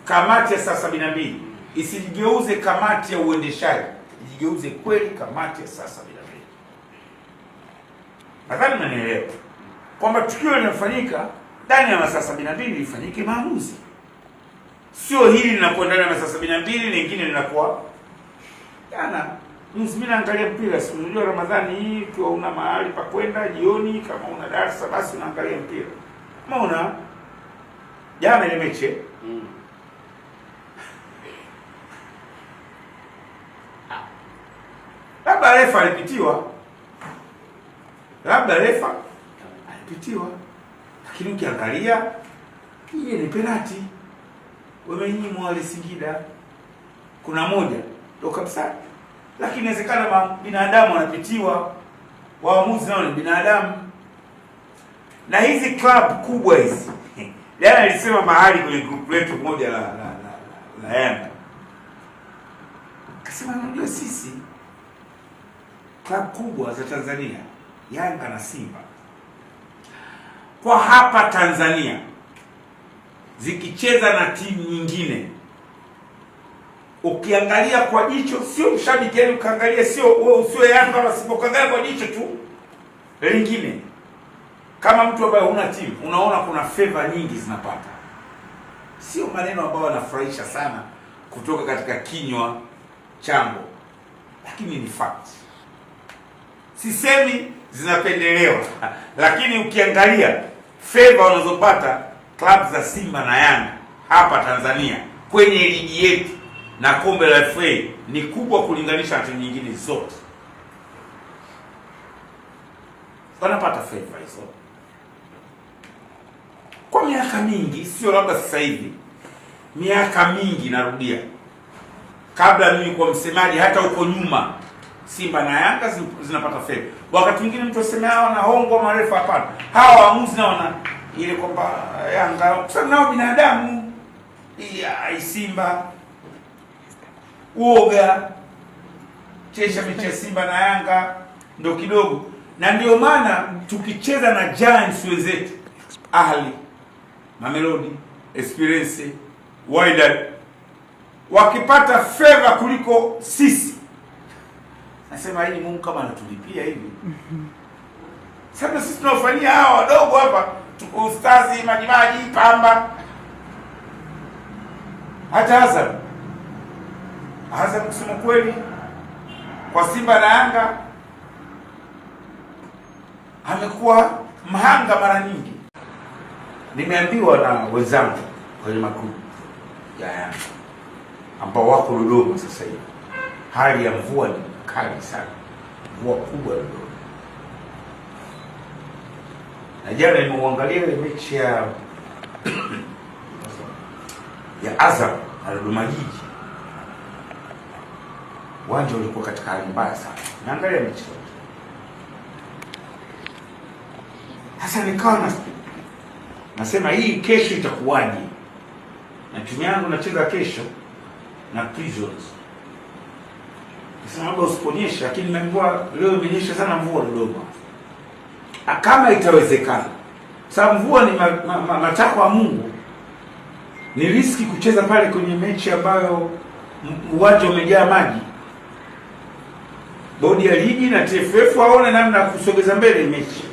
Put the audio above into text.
kamati ya saa 72 isijigeuze kamati ya uendeshaji, ijigeuze kweli kamati ya saa 72. Nadhani mnanielewa kwamba tukio linafanyika ndani ya masaa 72 lifanyike maamuzi, sio hili linakuwa ndani ya masaa 72 lingine linakuwa jana. Mimi naangalia mpira, si unajua Ramadhani hii ukiwa una mahali pa kwenda jioni, kama una darasa basi unaangalia mpira. Kama una jana ile mechi labda refa alipitiwa, lakini ukiangalia hii ni penalty wamenyimwa wale Singida. Kuna moja ndio kabisa, lakini inawezekana binadamu wanapitiwa, waamuzi nao ni binadamu. Na hizi club kubwa hizi jana alisema mahali kwenye group letu moja la Yanga, akasema unajua sisi club kubwa za Tanzania, Yanga na Simba, kwa hapa Tanzania zikicheza na timu nyingine, ukiangalia kwa jicho, sio mshabiki, yani ukaangalia, sio wewe usiwe Yanga wala Simba, ukaangalia kwa jicho tu lingine, kama mtu ambaye huna timu, unaona kuna favor nyingi zinapata. Sio maneno ambayo yanafurahisha sana kutoka katika kinywa changu, lakini ni fact. Sisemi zinapendelewa, lakini ukiangalia favor unazopata club za Simba na Yanga hapa Tanzania kwenye ligi yetu na kombe la FA ni kubwa kulinganisha na timu nyingine zote. Wanapata favor hizo kwa miaka mingi, sio labda sasa hivi, miaka mingi. Narudia, kabla mimi kwa msemaji, hata huko nyuma Simba na Yanga zinapata favor. Wakati mwingine mtu asema hao na hongo marefa, hapana. Hawa waamuzi nao wana ile kwamba Yanga kwa sababu nao binadamu, ya Simba uoga chesha mechi ya Simba na Yanga ndio kidogo. Na ndio maana tukicheza na Giants wenzetu Ahli, Mamelodi, Esperance, Wydad wakipata favor kuliko sisi, nasema hii Mungu kama anatulipia hivi. Sababu sisi tunafanyia hawa wadogo hapa, tuko Ustazi, Majimaji, Pamba, hata Azam kusema kweli kwa Simba na Yanga amekuwa mhanga mara nyingi. Nimeambiwa na wenzangu kwenye makundi ya Yanga ambao wako Dodoma sasa hivi, hali ya mvua ni kali sana, mvua kubwa Dodoma. Na jana nimeuangalia ile mechi ya Azam na Dodoma Jiji, uwanja ulikuwa katika hali mbaya sana. Naangalia mechi yote. Sasa nikawa nasema hii kesho itakuwaje? Na timu yangu nacheza kesho na Prisons. Nasema labda usiponyesha, lakini nimeambiwa leo imenyesha sana mvua Dodoma. Kama itawezekana, sababu mvua ni matakwa ya Mungu, ni riski kucheza pale kwenye mechi ambayo uwanja umejaa maji. Bodi ya ligi na TFF waone namna kusogeza mbele mechi.